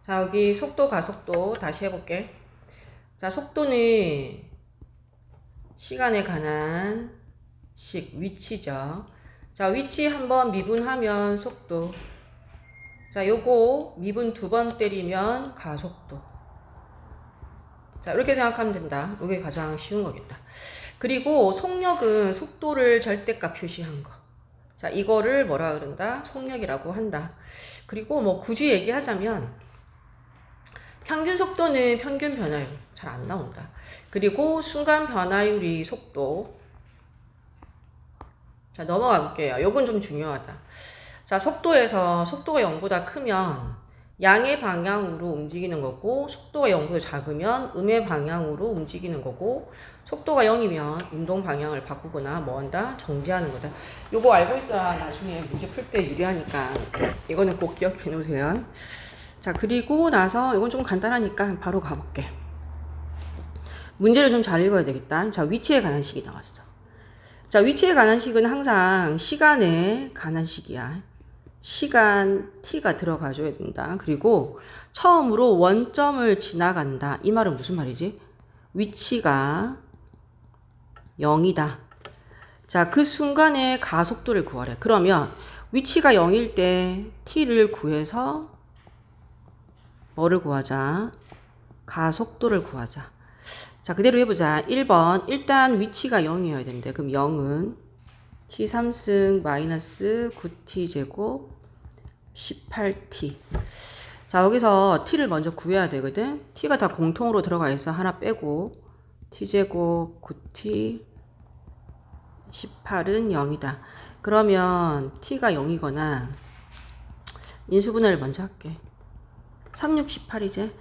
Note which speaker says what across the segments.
Speaker 1: 자, 여기 속도, 가속도 다시 해볼게. 자, 속도는 시간에 관한 위치죠. 자, 위치 한번 미분하면 속도. 자, 요거 미분 2번 때리면 가속도. 자, 이렇게 생각하면 된다. 이게 가장 쉬운 거겠다. 그리고 속력은 속도를 절대값 표시한 거. 자, 이거를 뭐라 그런다? 속력이라고 한다. 그리고 뭐 굳이 얘기하자면 평균 속도는 평균 변화율 잘 안 나온다. 그리고 순간 변화율이 속도. 자, 넘어가 볼게요. 요건 좀 중요하다. 자, 속도에서 속도가 0보다 크면 양의 방향으로 움직이는 거고, 속도가 0보다 작으면 음의 방향으로 움직이는 거고, 속도가 0이면 운동 방향을 바꾸거나 뭐 한다? 정지하는 거다. 요거 알고 있어야 나중에 문제 풀 때 유리하니까 이거는 꼭 기억해 놓으세요. 자, 그리고 나서 이건 좀 간단하니까 바로 가볼게. 문제를 좀 잘 읽어야 되겠다. 자, 위치에 관한 식이 나왔어. 자, 위치에 관한 식은 항상 시간에 관한 식이야. 시간 t가 들어가줘야 된다. 그리고 처음으로 원점을 지나간다. 이 말은 무슨 말이지? 위치가 0이다. 자, 그 순간에 가속도를 구하래. 그러면 위치가 0일 때 t를 구해서 뭐를 구하자? 가속도를 구하자. 자, 그대로 해보자. 1번. 일단 위치가 0이어야 된대. 그럼 0은 t3승 마이너스 9t 제곱 18t. 자, 여기서 t를 먼저 구해야 되거든. t가 다 공통으로 들어가 있어. 하나 빼고 t 제곱 9t 18은 0이다. 그러면 t가 0이거나 인수분해를 먼저 할게. 3, 6, 18이제.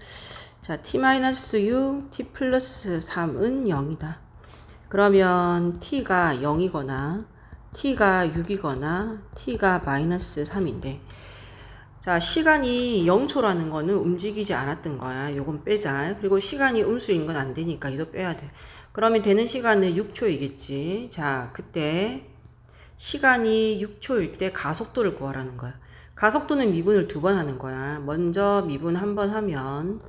Speaker 1: 자, t-6, t 플러스 3은 0이다. 그러면 t가 0이거나 t가 6이거나 t가 마이너스 3인데, 자, 시간이 0초라는 거는 움직이지 않았던 거야. 요건 빼자. 그리고 시간이 음수인 건 안 되니까 이도 빼야 돼. 그러면 되는 시간은 6초이겠지. 자, 그때 시간이 6초일 때 가속도를 구하라는 거야. 가속도는 미분을 2번 하는 거야. 먼저 미분 1번 하면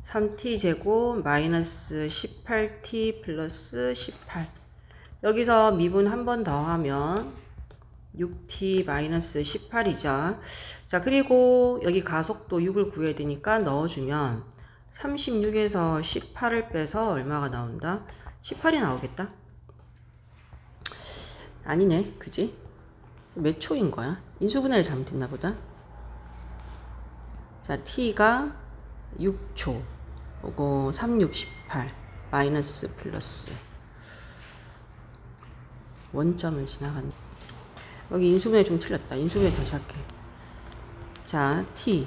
Speaker 1: 3t 제곱 마이너스 18t 플러스 18. 여기서 미분 1번 더 하면 6t 마이너스 18이죠. 자, 그리고 여기 가속도 6을 구해야 되니까 넣어주면 36에서 18을 빼서 얼마가 나온다? 18이 나오겠다. 아니네, 그지? 몇 초인 거야? 인수분해를 잘못했나 보다. 자, t가 6초. 그리고 3, 6, 18 마이너스 플러스 원점을 지나간다. 여기 인수분해 좀 틀렸다. 인수분해 다시 할게. 자, t-3에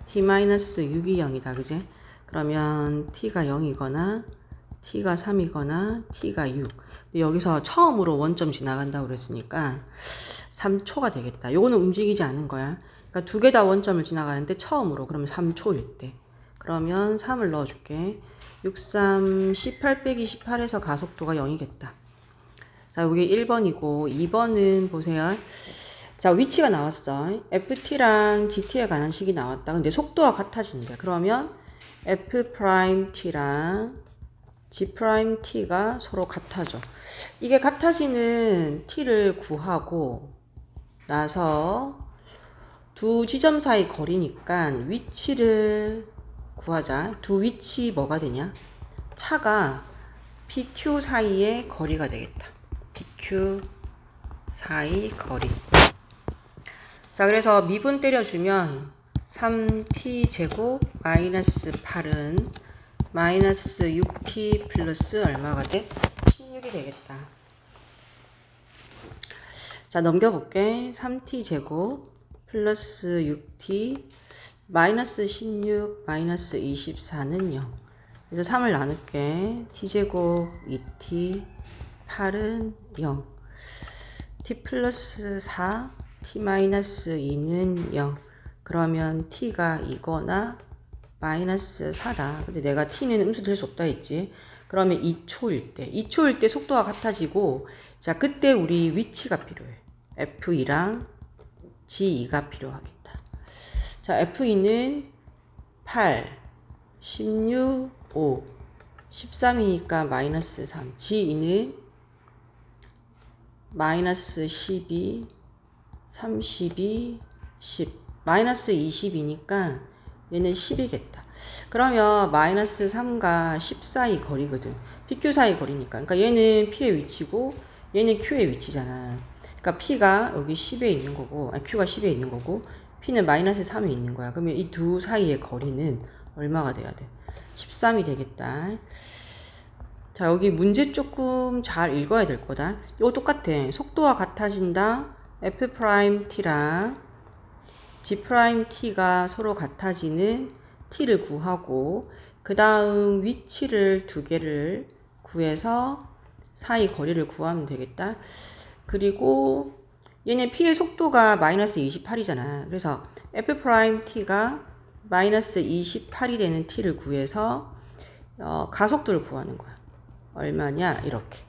Speaker 1: t-6이 0이다. 그제? 그러면 t가 0이거나 t가 3이거나 t가 6. 여기서 처음으로 원점 지나간다고 그랬으니까 3초가 되겠다. 요거는 움직이지 않은 거야. 그러니까 두 개 다 원점을 지나가는데 처음으로. 그러면 3초일 때. 그러면 3을 넣어줄게. 6, 3, 18 빼기 18에서 가속도가 0이겠다. 자, 이게 1번이고 2번은 보세요. 자, 위치가 나왔어. ft랑 gt에 관한 식이 나왔다. 근데 속도가 같아진대. 그러면 f't랑 g't가 서로 같아져. 이게 같아지는 t를 구하고 나서 두 지점 사이 거리니까 위치를 구하자. 두 위치 뭐가 되냐? 차가 PQ 사이의 거리가 되겠다. PQ 사이 거리. 자, 그래서 미분 때려주면 3t 제곱 마이너스 8은 마이너스 6t 플러스 얼마가 돼? 16이 되겠다. 자, 넘겨볼게. 3t 제곱 플러스 6t 마이너스 16 마이너스 24는 0. 그래서 3을 나눌게. t제곱 2t 8은 0. t 플러스 4 t 마이너스 2는 0. 그러면 t가 2거나 마이너스 4다. 근데 내가 t는 음수 될 수 없다 했지. 그러면 2초일 때. 2초일 때 속도가 같아지고, 자, 그때 우리 위치가 필요해. f2랑 g2가 필요하겠다. 자, F2는 8, 16, 5, 13이니까 마이너스 3. G2는 마이너스 12, 32, 10. 마이너스 20이니까 얘는 10이겠다. 그러면 마이너스 3과 10 사이 거리거든. PQ 사이 거리니까. 그러니까 얘는 P의 위치고 얘는 Q의 위치잖아. 그러니까 P가 여기 10에 있는 거고, 아니 Q가 10에 있는 거고, P는 마이너스 3에 있는 거야. 그러면 이 두 사이의 거리는 얼마가 돼야 돼? 13이 되겠다. 자, 여기 문제 조금 잘 읽어야 될 거다. 이거 똑같아. 속도가 같아진다. F'T랑 G'T가 서로 같아지는 T를 구하고, 그 다음 위치를 두 개를 구해서 사이 거리를 구하면 되겠다. 그리고 얘네 P의 속도가 마이너스 28이잖아. 그래서 F'T가 마이너스 28이 되는 T를 구해서 가속도를 구하는 거야. 얼마냐? 이렇게.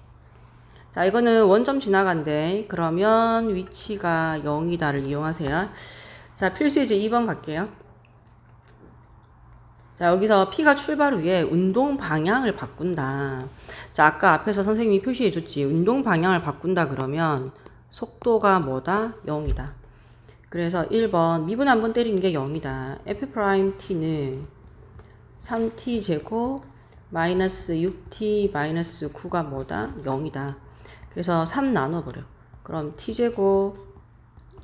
Speaker 1: 자, 이거는 원점 지나간대. 그러면 위치가 0이다를 이용하세요. 자, 필수이제 2번 갈게요. 자, 여기서 P가 출발 후에 운동 방향을 바꾼다. 자, 아까 앞에서 선생님이 표시해 줬지. 운동 방향을 바꾼다 그러면 속도가 뭐다? 0이다. 그래서 1번 미분 한번 때리는 게 0이다. F'T는 3t 제곱 마이너스 6t 마이너스 9가 뭐다? 0이다. 그래서 3 나눠버려. 그럼 t제곱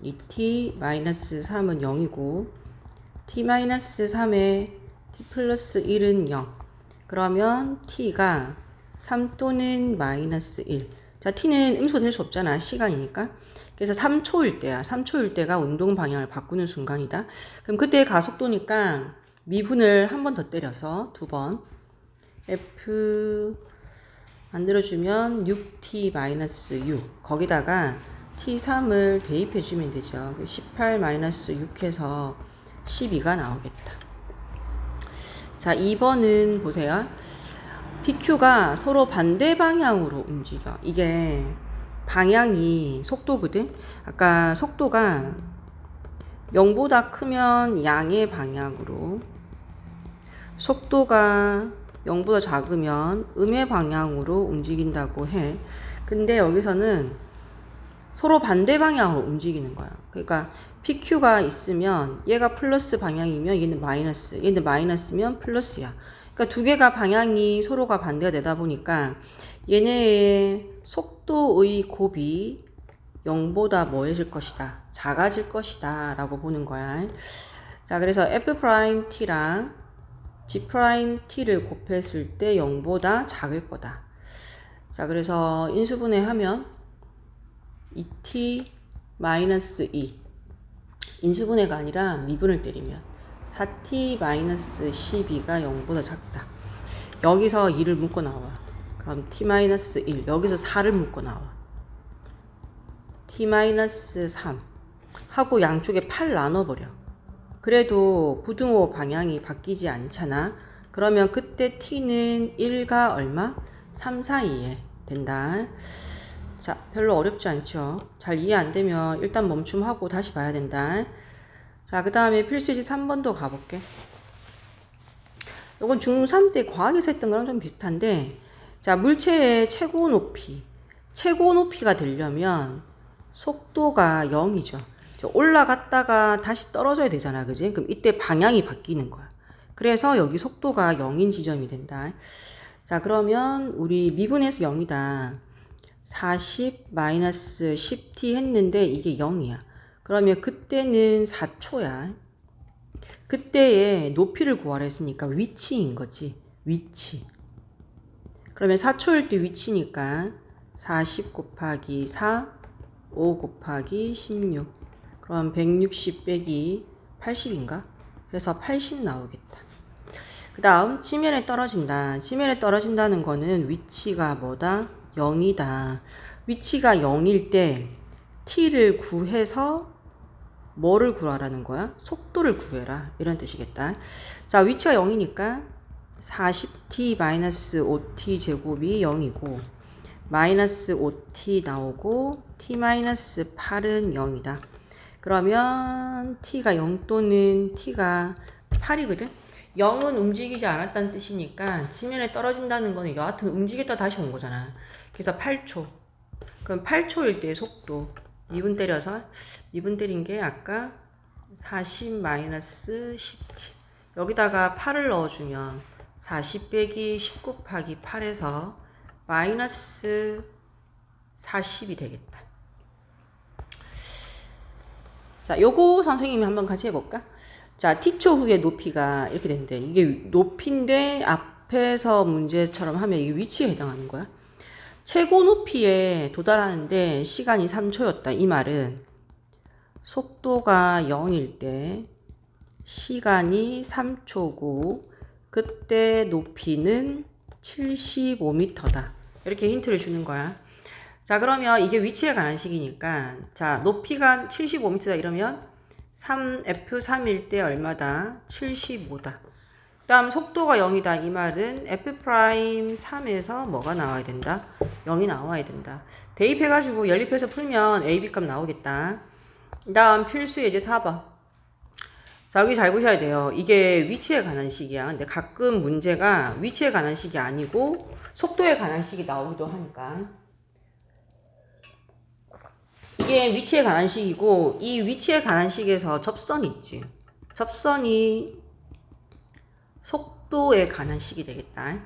Speaker 1: 2t 마이너스 3은 0이고 t 마이너스 3에 t 플러스 1은 0. 그러면 t가 3 또는 마이너스 1. 자, t는 음수 될 수 없잖아. 시간이니까. 그래서 3초일 때야. 3초일 때가 운동 방향을 바꾸는 순간이다. 그럼 그때 가속도니까 미분을 한 번 더 때려서 2번 F 만들어주면 6t-6 거기다가 t3을 대입해주면 되죠. 18-6해서 12가 나오겠다. 자, 2번은 보세요. PQ가 서로 반대 방향으로 움직여. 이게 방향이 속도거든. 아까 속도가 0보다 크면 양의 방향으로, 속도가 0보다 작으면 음의 방향으로 움직인다고 해. 근데 여기서는 서로 반대 방향으로 움직이는 거야. 그러니까 PQ가 있으면 얘가 플러스 방향이면 얘는 마이너스, 얘는 마이너스면 플러스야. 그러니까 두 개가 방향이 서로가 반대가 되다 보니까 얘네의 속도의 곱이 0보다 뭐해질 것이다? 작아질 것이다 라고 보는 거야. 자, 그래서 F'T랑 G'T를 곱했을 때 0보다 작을 거다. 자, 그래서 인수분해 하면 2t-2 인수분해가 아니라 미분을 때리면 4t-12가 0보다 작다. 여기서 2를 묶어 나와. 그럼 t-1 여기서 4를 묶어 나와. t-3 하고 양쪽에 8 나눠버려. 그래도 부등호 방향이 바뀌지 않잖아. 그러면 그때 t는 1과 얼마? 3 사이에 된다. 자, 별로 어렵지 않죠. 잘 이해 안 되면 일단 멈춤하고 다시 봐야 된다. 자, 그 다음에 필수지 3번도 가볼게. 이건 중3 때 과학에서 했던 거랑 좀 비슷한데, 자, 물체의 최고 높이가 되려면 속도가 0이죠. 올라갔다가 다시 떨어져야 되잖아. 그지? 그럼 이때 방향이 바뀌는 거야. 그래서 여기 속도가 0인 지점이 된다. 자, 그러면 우리 미분해서 0이다. 40-10t 했는데 이게 0이야. 그러면 그때는 4초야. 그때의 높이를 구하라 했으니까 위치인 거지. 위치. 그러면 4초일 때 위치니까 40 곱하기 4, 5 곱하기 16. 그럼 160 빼기 80인가? 그래서 80 나오겠다. 그 다음 지면에 떨어진다. 지면에 떨어진다는 거는 위치가 뭐다? 0이다. 위치가 0일 때 t를 구해서 뭐를 구하라는 거야? 속도를 구해라. 이런 뜻이겠다. 자, 위치가 0이니까 40t-5t 제곱이 0이고 마이너스 5t 나오고 t-8은 0이다. 그러면 t가 0 또는 t가 8이거든. 0은 움직이지 않았다는 뜻이니까 지면에 떨어진다는 거는 여하튼 움직였다 다시 온 거잖아. 그래서 8초. 그럼 8초일 때 속도 미분 때려서 미분 때린 게 아까 40-10t. 여기다가 8을 넣어주면 40 빼기 10 곱하기 8에서 마이너스 40이 되겠다. 자, 요거 선생님이 한번 같이 해볼까? 자, t초 후에 높이가 이렇게 되는데 이게 높이인데 앞에서 문제처럼 하면 이 위치에 해당하는 거야. 최고 높이에 도달하는데 시간이 3초였다. 이 말은 속도가 0일 때 시간이 3초고 그때 높이는 75m다. 이렇게 힌트를 주는 거야. 자, 그러면 이게 위치에 관한 식이니까 자, 높이가 75m다 이러면 3F3일 때 얼마다? 75다. 그 다음 속도가 0이다. 이 말은 F'3에서 뭐가 나와야 된다? 0이 나와야 된다. 대입해가지고 연립해서 풀면 AB 값 나오겠다. 그 다음 필수 예제 4번. 자, 여기 잘 보셔야 돼요. 이게 위치에 관한 식이야. 근데 가끔 문제가 위치에 관한 식이 아니고 속도에 관한 식이 나오기도 하니까. 이게 위치에 관한 식이고 이 위치에 관한 식에서 접선이 있지. 접선이 속도에 관한 식이 되겠다.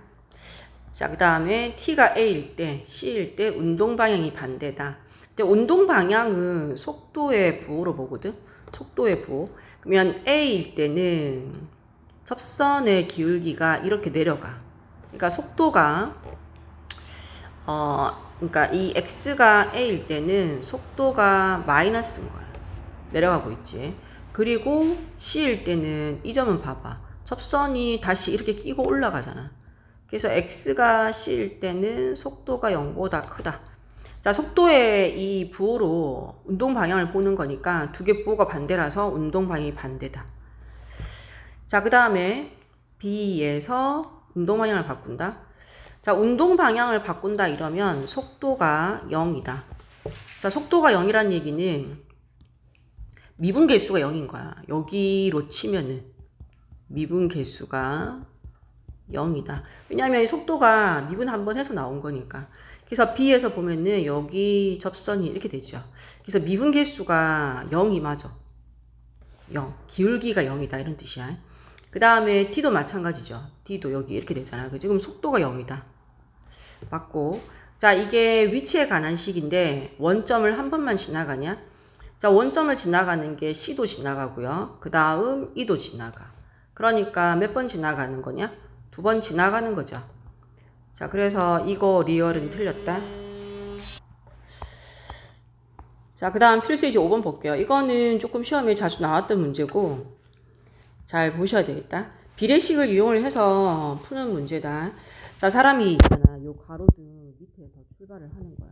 Speaker 1: 자, 그 다음에 t가 a일 때 c일 때 운동 방향이 반대다. 근데 운동 방향은 속도의 부호로 보거든. 속도의 부호. 그러면 a일 때는 접선의 기울기가 이렇게 내려가. 그러니까 속도가 그러니까 이 x가 a일 때는 속도가 마이너스인 거야. 내려가고 있지. 그리고 c일 때는 이 점은 봐봐. 접선이 다시 이렇게 끼고 올라가잖아. 그래서 x가 c일 때는 속도가 0보다 크다. 자, 속도의 이 부호로 운동 방향을 보는 거니까 두 개 부호가 반대라서 운동 방향이 반대다. 자, 그 다음에 b에서 운동 방향을 바꾼다. 자, 운동 방향을 바꾼다 이러면 속도가 0이다. 자, 속도가 0이란 얘기는 미분 개수가 0인 거야. 여기로 치면은 미분 개수가 0이다. 왜냐하면 속도가 미분 한번 해서 나온 거니까. 그래서 B에서 보면은 여기 접선이 이렇게 되죠. 그래서 미분 개수가 0이 맞아. 0. 기울기가 0이다. 이런 뜻이야. 그 다음에 T도 마찬가지죠. T도 여기 이렇게 되잖아. 그치? 그럼 속도가 0이다. 맞고. 자, 이게 위치에 관한 식인데 원점을 한 번만 지나가냐? 자, 원점을 지나가는 게 C도 지나가고요. 그 다음 E도 지나가. 그러니까 몇 번 지나가는 거냐? 2번 지나가는 거죠. 자, 그래서 이거 리얼은 틀렸다. 자, 그 다음 필수 이제 5번 볼게요. 이거는 조금 시험에 자주 나왔던 문제고 잘 보셔야 되겠다. 비례식을 이용을 해서 푸는 문제다. 자, 사람이 있잖아. 요 가로등 밑에서 출발을 하는 거야.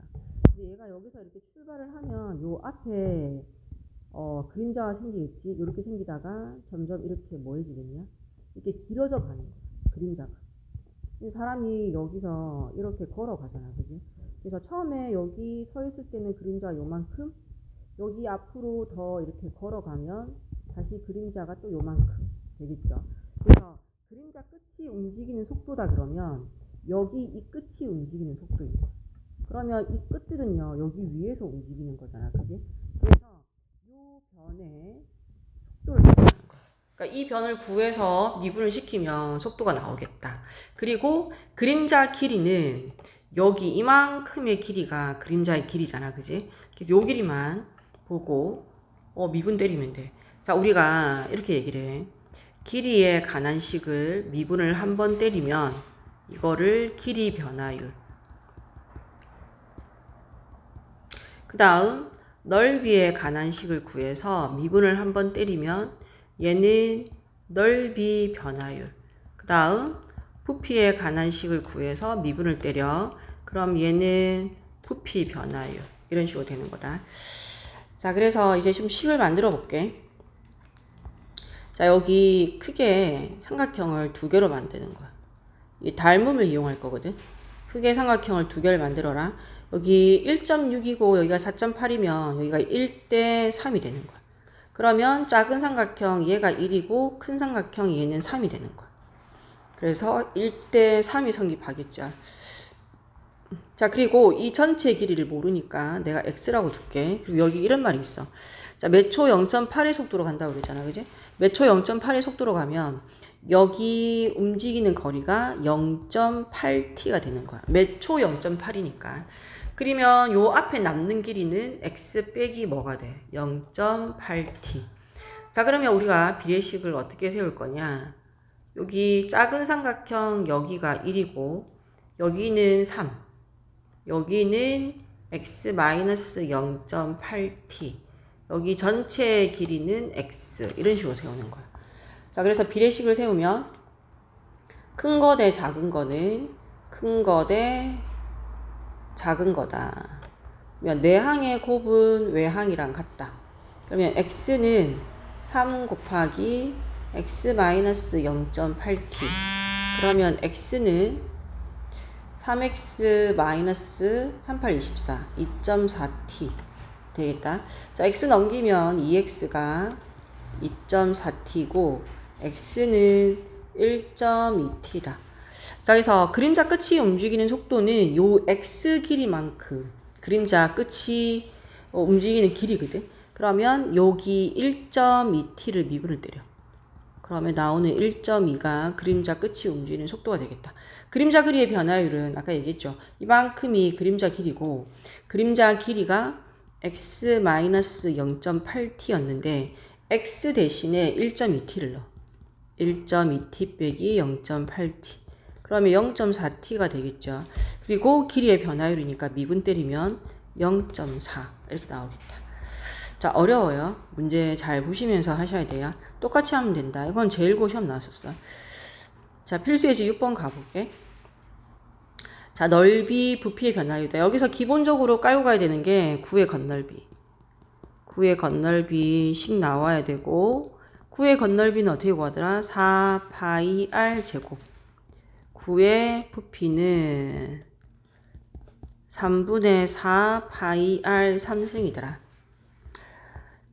Speaker 1: 근데 얘가 여기서 이렇게 출발을 하면 요 앞에 그림자가 생기겠지. 이렇게 생기다가 점점 이렇게 뭐 해지겠냐? 이렇게 길어져 가는 거야. 그림자가. 사람이 여기서 이렇게 걸어가잖아. 그지? 그래서 처음에 여기 서 있을 때는 그림자가 요만큼, 여기 앞으로 더 이렇게 걸어가면 다시 그림자가 또 요만큼 되겠죠. 그래서 그림자 끝이 움직이는 속도다 그러면 여기 이 끝이 움직이는 속도인 거야. 그러면 이 끝들은요, 여기 위에서 움직이는 거잖아. 그지? 그래서 이 변의 속도를 구하는 거야. 그러니까 이 변을 구해서 미분을 시키면 속도가 나오겠다. 그리고 그림자 길이는 여기 이만큼의 길이가 그림자의 길이잖아. 그지? 그래서 요 길이만 보고 미분 때리면 돼. 자, 우리가 이렇게 얘기를 해. 길이에 관한 식을 미분을 한 번 때리면 이거를 길이 변화율. 그 다음 넓이에 관한 식을 구해서 미분을 한 번 때리면 얘는 넓이 변화율. 그 다음 부피에 관한 식을 구해서 미분을 때려. 그럼 얘는 부피 변화율. 이런 식으로 되는 거다. 자, 그래서 이제 좀 식을 만들어 볼게. 자, 여기 크게 삼각형을 2개로 만드는 거야. 이 닮음을 이용할 거거든. 크게 삼각형을 2개를 만들어라. 여기 1.6이고 여기가 4.8이면 여기가 1대 3이 되는 거야. 그러면 작은 삼각형 얘가 1이고 큰 삼각형 얘는 3이 되는 거야. 그래서 1대 3이 성립하겠죠. 자, 그리고 이 전체 길이를 모르니까 내가 x라고 둘게. 그리고 여기 이런 말이 있어. 자, 몇 초 0.8의 속도로 간다고 그랬잖아. 그지? 몇 초 0.8의 속도로 가면 여기 움직이는 거리가 0.8t가 되는 거야. 몇 초 0.8이니까. 그러면 요 앞에 남는 길이는 x 빼기 뭐가 돼? 0.8t. 자, 그러면 우리가 비례식을 어떻게 세울 거냐? 여기 작은 삼각형 여기가 1이고 여기는 3. 여기는 x-0.8t. 여기 전체 길이는 x. 이런 식으로 세우는 거야. 자, 그래서 비례식을 세우면 큰 거 대 작은 거는 큰 거 대 작은 거다. 그러면 내항의 곱은 외항이랑 같다. 그러면 x는 3 곱하기 x-0.8t. 그러면 x는 3x-3824 2.4t 되겠다. 자, x 넘기면 2x가 2.4t고 x는 1.2t다. 자, 그래서 그림자 끝이 움직이는 속도는 요 x 길이만큼 그림자 끝이 움직이는 길이거든. 그러면 여기 1.2t를 미분을 때려. 그러면 나오는 1.2가 그림자 끝이 움직이는 속도가 되겠다. 그림자 길이의 변화율은 아까 얘기했죠. 이만큼이 그림자 길이고 그림자 길이가 x-0.8t였는데 x 대신에 1.2t를 넣어. 1.2t 빼기 0.8t. 그러면 0.4t가 되겠죠. 그리고 길이의 변화율이니까 미분 때리면 0.4 이렇게 나오겠다. 자, 어려워요. 문제 잘 보시면서 하셔야 돼요. 똑같이 하면 된다. 이건 제1고 시험 나왔었어. 자, 필수예시 6번 가볼게. 자, 넓이, 부피의 변화율이다. 여기서 기본적으로 깔고 가야 되는 게 9의 건널비. 9의 건널비 10 나와야 되고 9의 건널비는 어떻게 구하더라? 4파이 r 제곱. 9의 부피는 3분의 4 파이 r 3승이더라.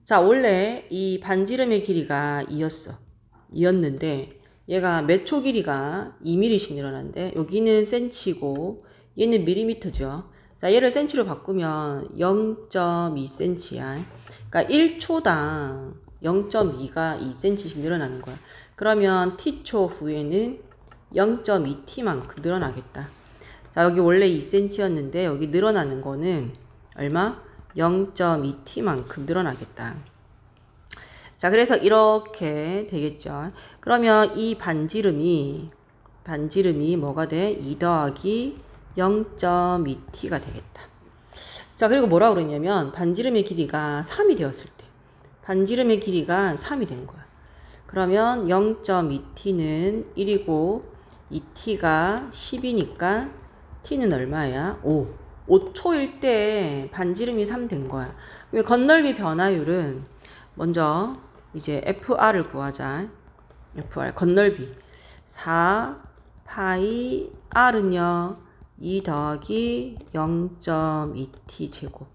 Speaker 1: 자, 원래 이 반지름의 길이가 2였는데 얘가 몇 초 길이가 2mm씩 늘어난대. 여기는 cm고 얘는 밀리미터죠. 자, 얘를 cm로 바꾸면 0.2cm야. 그러니까 1초당 0.2가 2cm씩 늘어나는 거야. 그러면 t초 후에는 0.2t만큼 늘어나겠다. 자, 여기 원래 2cm였는데 여기 늘어나는 거는 얼마? 0.2t만큼 늘어나겠다. 자, 그래서 이렇게 되겠죠. 그러면 이 반지름이 뭐가 돼? 2 더하기 0.2t가 되겠다. 자, 그리고 뭐라고 그랬냐면 반지름의 길이가 3이 되었을 때 반지름의 길이가 3이 된 거야. 그러면 0.2t는 1이고 2t가 10이니까 t는 얼마야? 5. 5초일 때 반지름이 3 된 거야. 건널비 변화율은 먼저 이제 FR을 구하자. FR 건널비 4 파이 R은요 2 더하기 0.2t 제곱.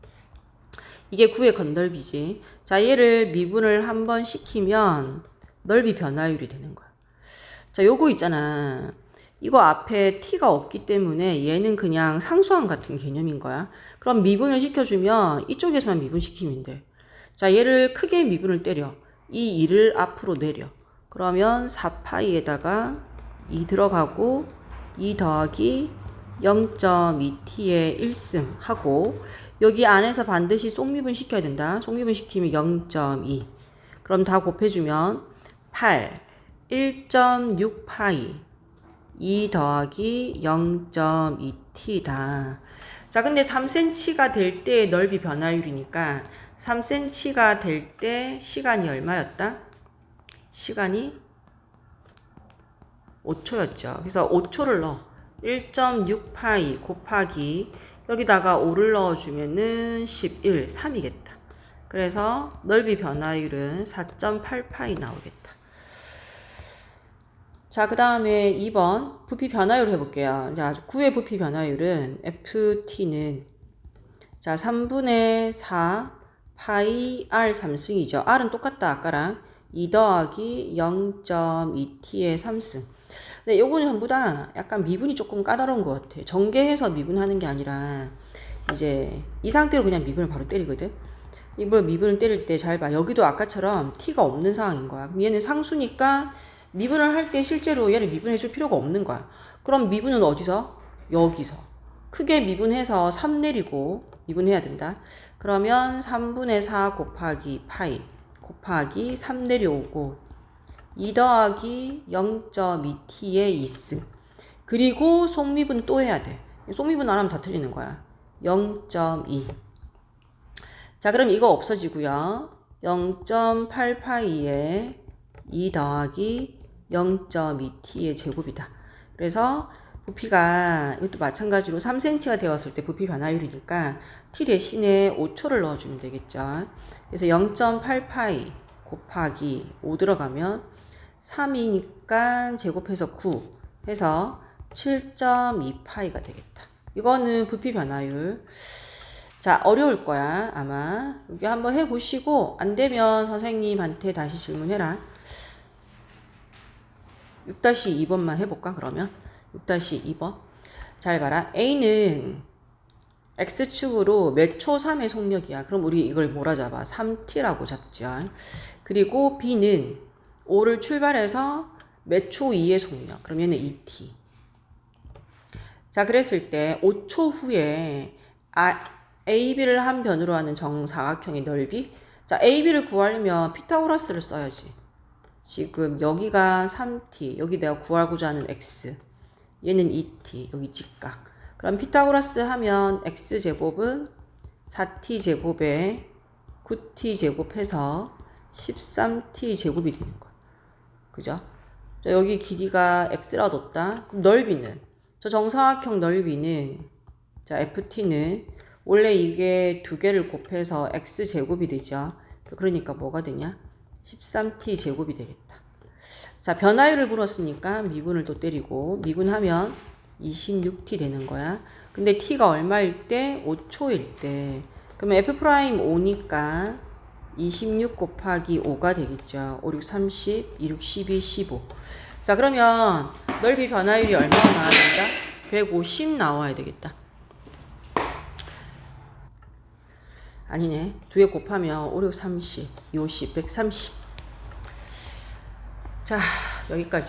Speaker 1: 이게 9의 건널비지. 자, 얘를 미분을 한번 시키면 넓이 변화율이 되는 거야. 자, 요거 있잖아. 이거 앞에 t가 없기 때문에 얘는 그냥 상수항 같은 개념인 거야. 그럼 미분을 시켜주면 이쪽에서만 미분시키면 돼. 자, 얘를 크게 미분을 때려. 이 2를 앞으로 내려. 그러면 4파이에다가 2 들어가고 2 더하기 0.2t의 1승 하고 여기 안에서 반드시 속미분 시켜야 된다. 속미분 시키면 0.2. 그럼 다 곱해주면 8, 1.6파이 2 더하기 0.2t다. 자, 근데 3cm가 될 때 넓이 변화율이니까 3cm가 될 때 시간이 얼마였다? 시간이 5초였죠. 그래서 5초를 넣어. 1.6파이 곱하기 여기다가 5를 넣어주면은 11, 3이겠다. 그래서 넓이 변화율은 4.8파이 나오겠다. 자, 그 다음에 2번 부피 변화율 해볼게요. 자, 9의 부피 변화율은 FT는 자 3분의 4 파이 R 3승이죠. R은 똑같다 아까랑 2 더하기 0.2t의 3승. 근데 요거는 전부 다 약간 미분이 조금 까다로운 것 같아. 전개해서 미분하는 게 아니라 이제 이 상태로 그냥 미분을 바로 때리거든. 이걸 미분을 때릴 때 잘 봐. 여기도 아까처럼 t가 없는 상황인 거야. 그럼 얘는 상수니까 미분을 할 때 실제로 얘를 미분해 줄 필요가 없는 거야. 그럼 미분은 어디서? 여기서. 크게 미분해서 3 내리고 미분해야 된다. 그러면 3분의 4 곱하기 파이 곱하기 3 내려오고 2 더하기 0.2t의 2승. 그리고 속미분 또 해야 돼. 속미분 안 하면 다 틀리는 거야. 0.2. 자, 그럼 이거 없어지고요. 0.8파이에 2 더하기 0.2t의 제곱이다. 그래서 부피가 이것도 마찬가지로 3cm가 되었을 때 부피 변화율이니까 t 대신에 5초를 넣어주면 되겠죠. 그래서 0.8파이 곱하기 5 들어가면 3이니까 제곱해서 9 해서 7.2파이가 되겠다. 이거는 부피 변화율. 자, 어려울 거야 아마. 여기 한번 해보시고 안 되면 선생님한테 다시 질문해라. 6-2번만 해볼까 그러면? 6-2번. 잘 봐라. A는 X축으로 몇 초 3의 속력이야. 그럼 우리 이걸 뭐라 잡아? 3T라고 잡죠. 그리고 B는 5를 출발해서 몇 초 2의 속력. 그럼 얘는 2T. 자, 그랬을 때 5초 후에 AB를 한 변으로 하는 정사각형의 넓이. 자, AB를 구하려면 피타고라스를 써야지. 지금 여기가 3t, 여기 내가 구하고자 하는 x, 얘는 2t, 여기 직각. 그럼 피타고라스 하면 x제곱은 4t 제곱에 9t 제곱해서 13t 제곱이 되는 거야. 그죠? 자, 여기 길이가 x라 뒀다. 그럼 넓이는? 저 정사각형 넓이는, 자, ft는 원래 이게 두 개를 곱해서 x제곱이 되죠. 그러니까 뭐가 되냐? 13t 제곱이 되겠다. 자, 변화율을 물었으니까 미분을 또 때리고 미분하면 26t 되는 거야. 근데 t가 얼마일 때? 5초일 때. 그러면 f 프라임 5니까 26 곱하기 5가 되겠죠. 5, 6, 30, 2, 6, 12, 15. 자, 그러면 넓이 변화율이 얼마나 나와야 된다? 150 나와야 되겠다. 아니네. 2개 곱하면 5, 6, 30, 2, 50, 130. 자, 여기까지.